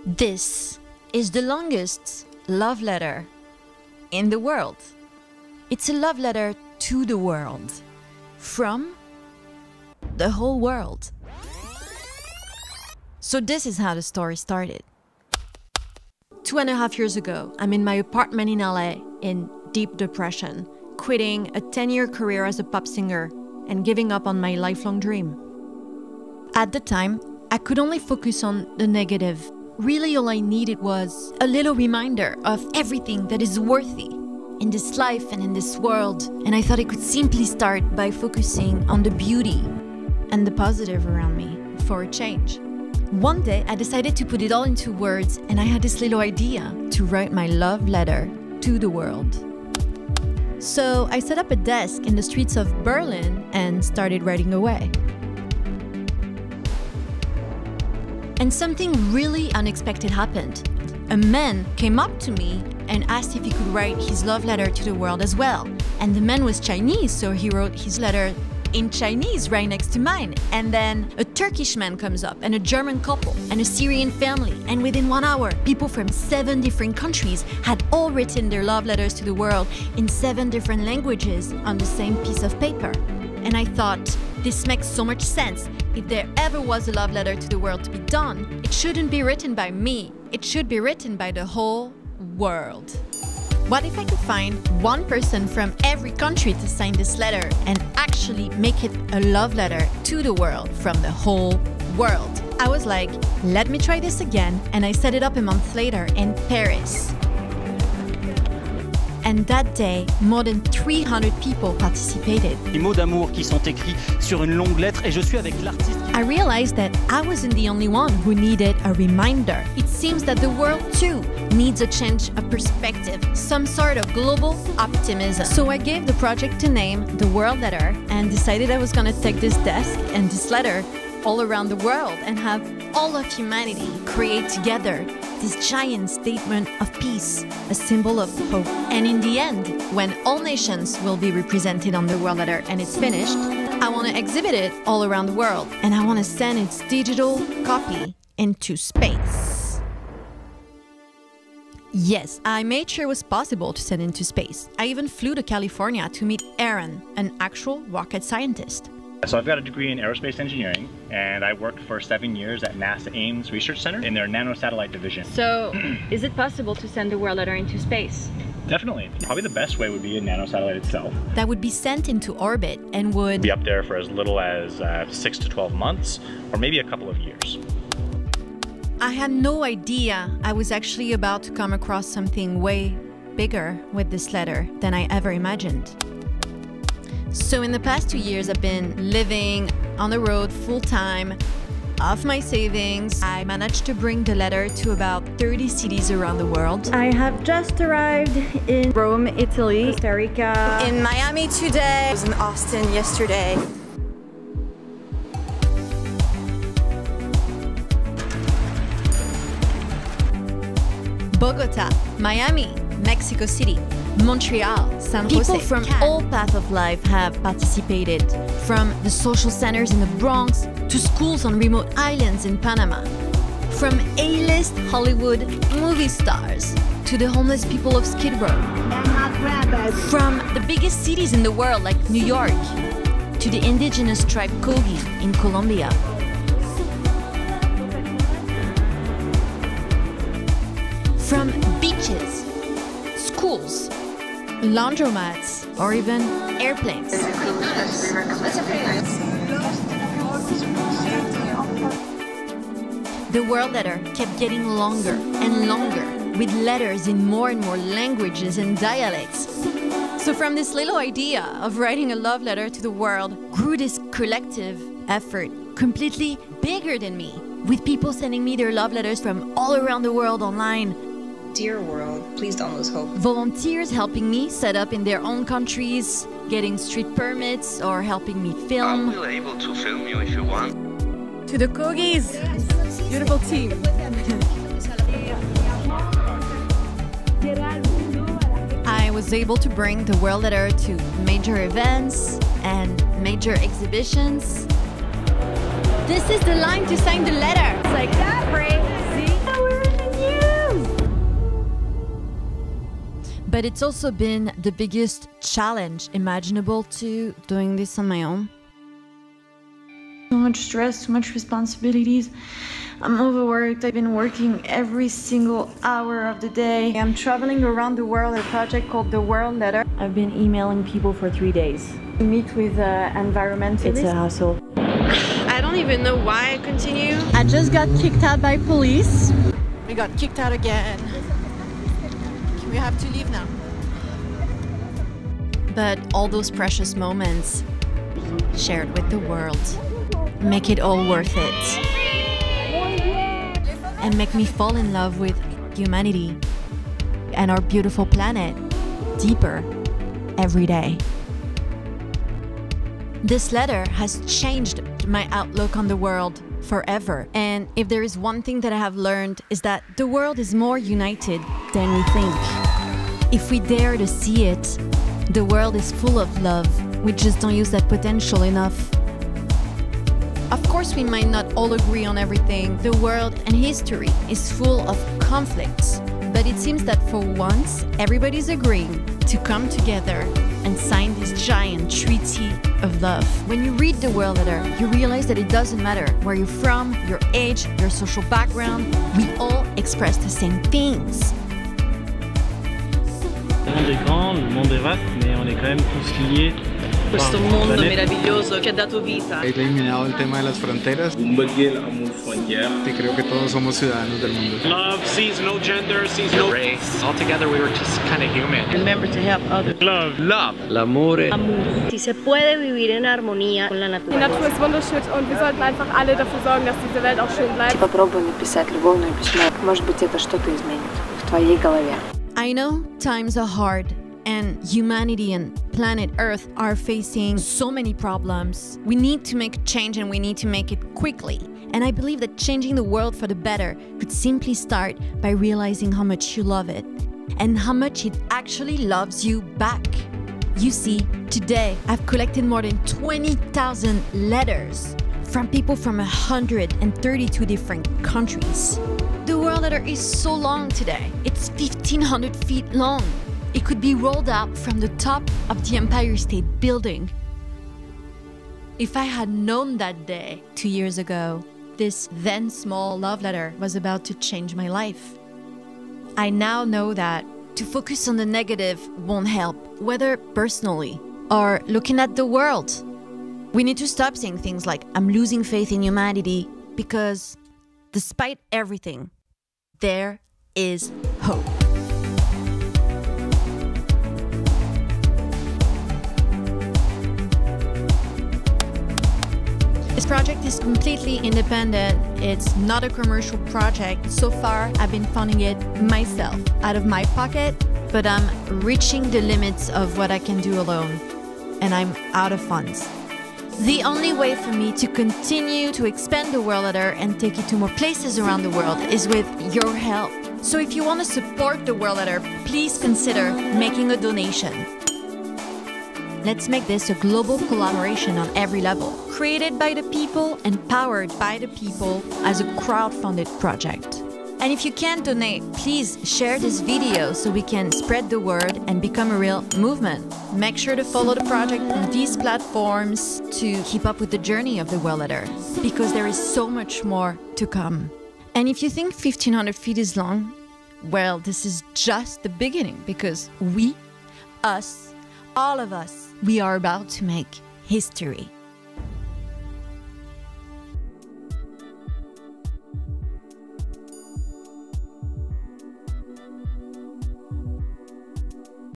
This is the longest love letter in the world. It's a love letter to the world, from the whole world. So this is how the story started. 2.5 years ago, I'm in my apartment in LA in deep depression, quitting a 10-year career as a pop singer and giving up on my lifelong dream. At the time, I could only focus on the negative. Really, all I needed was a little reminder of everything that is worthy in this life and in this world. And I thought I could simply start by focusing on the beauty and the positive around me for a change. One day, I decided to put it all into words, and I had this little idea to write my love letter to the world. So I set up a desk in the streets of Berlin and started writing away. And something really unexpected happened. A man came up to me and asked if he could write his love letter to the world as well. And the man was Chinese, so he wrote his letter in Chinese right next to mine. And then a Turkish man comes up, and a German couple, and a Syrian family. And within 1 hour, people from 7 different countries had all written their love letters to the world in 7 different languages on the same piece of paper. And I thought, this makes so much sense. If there ever was a love letter to the world to be done, it shouldn't be written by me. It should be written by the whole world. What if I could find one person from every country to sign this letter and actually make it a love letter to the world from the whole world? I was like, let me try this again, and I set it up a month later in Paris. And that day, more than 300 people participated. Les mots d'amour qui sont écrits sur une longue lettre, et je suis avec l'artiste. I realized that I wasn't the only one who needed a reminder. It seems that the world too needs a change of perspective, some sort of global optimism. So I gave the project a name, The World Letter, and decided I was gonna take this desk and this letter all around the world and have all of humanity create together this giant statement of peace, a symbol of hope. And in the end, when all nations will be represented on the World Letter and it's finished, I want to exhibit it all around the world, and I want to send its digital copy into space. Yes, I made sure it was possible to send into space. I even flew to California to meet Aaron, an actual rocket scientist. So I've got a degree in aerospace engineering, and I worked for 7 years at NASA Ames Research Center in their nanosatellite division. So, is it possible to send the World Letter into space? Definitely. Probably the best way would be a nanosatellite itself. That would be sent into orbit and would Be up there for as little as 6 to 12 months, or maybe a couple of years. I had no idea I was actually about to come across something way bigger with this letter than I ever imagined. So in the past 2 years, I've been living on the road full-time, off my savings. I managed to bring the letter to about 30 cities around the world. I have just arrived in Rome, Italy, Costa Rica, In Miami today. I was in Austin yesterday. Bogota, Miami, Mexico City, Montreal, San Jose. People from all paths of life have participated, from the social centers in the Bronx to schools on remote islands in Panama, from A-list Hollywood movie stars to the homeless people of Skid Row, from the biggest cities in the world like New York to the indigenous tribe Kogi in Colombia. From beaches, schools, laundromats, or even airplanes. The World Letter kept getting longer and longer, with letters in more and more languages and dialects. So from this little idea of writing a love letter to the world grew this collective effort, completely bigger than me, with people sending me their love letters from all around the world online. Dear world, please don't lose hope. Volunteers helping me set up in their own countries, getting street permits, or helping me film. I will able to film you if you want. to the Kogis. Beautiful team. I was able to bring the World Letter to major events and major exhibitions. This is the line to sign the letter. It's like that, right? See? But it's also been the biggest challenge imaginable to doing this on my own. So much stress, too much responsibilities. I'm overworked. I've been working every single hour of the day. I'm traveling around the world, a project called the World Letter. I've been emailing people for 3 days. To meet with environmentalists. It's a hassle. I don't even know why I continue. I just got kicked out by police. We got kicked out again. We have to leave now. But all those precious moments shared with the world make it all worth it. And make me fall in love with humanity and our beautiful planet deeper every day. This letter has changed my outlook on the world forever. And if there is one thing that I have learned is that the world is more united than we think. If we dare to see it, the world is full of love. We just don't use that potential enough. Of course, we might not all agree on everything. The world and history is full of conflicts. But it seems that for once, everybody's agreeing to come together and sign this giant treaty of love. When you read the World Letter, you realize that it doesn't matter where you're from, your age, your social background. We all express the same things. Le monde est grand, le monde est vaste, mais on est quand même tous liés. Questo mondo meraviglioso che ha dato vita. He eliminado el tema de las fronteras y creo que todos somos ciudadanos del mundo. Love sees no gender, sees no race. Altogether, we were just kind of human. Remember to help others. Love. Love. L'amore. Si se puede vivir en armonía con la Die naturaleza. Natur ist wunderschön und wir sollten einfach alle dafür sorgen, dass diese Welt auch schön bleibt. Попробуй написать любовное письмо. Может быть, это что-то изменит в твоей голове. I know times are hard and humanity and planet Earth are facing so many problems. We need to make change and we need to make it quickly. And I believe that changing the world for the better could simply start by realizing how much you love it and how much it actually loves you back. You see, today I've collected more than 20,000 letters from people from 132 different countries. The World Letter is so long today. It's 1,500 feet long. It could be rolled out from the top of the Empire State Building. If I had known that day 2 years ago, this then small love letter was about to change my life. I now know that to focus on the negative won't help, whether personally or looking at the world. We need to stop saying things like, I'm losing faith in humanity, because despite everything, there is hope. This project is completely independent. It's not a commercial project. So far, I've been funding it myself, out of my pocket, but I'm reaching the limits of what I can do alone, and I'm out of funds. The only way for me to continue to expand the World Letter and take it to more places around the world is with your help. So if you want to support the World Letter, please consider making a donation. Let's make this a global collaboration on every level, created by the people and powered by the people as a crowd-funded project. And if you can't donate, please share this video so we can spread the word and become a real movement. Make sure to follow the project on these platforms to keep up with the journey of the World Letter, because there is so much more to come. And if you think 1,500 feet is long, well, this is just the beginning, because we, us, all of us, we are about to make history.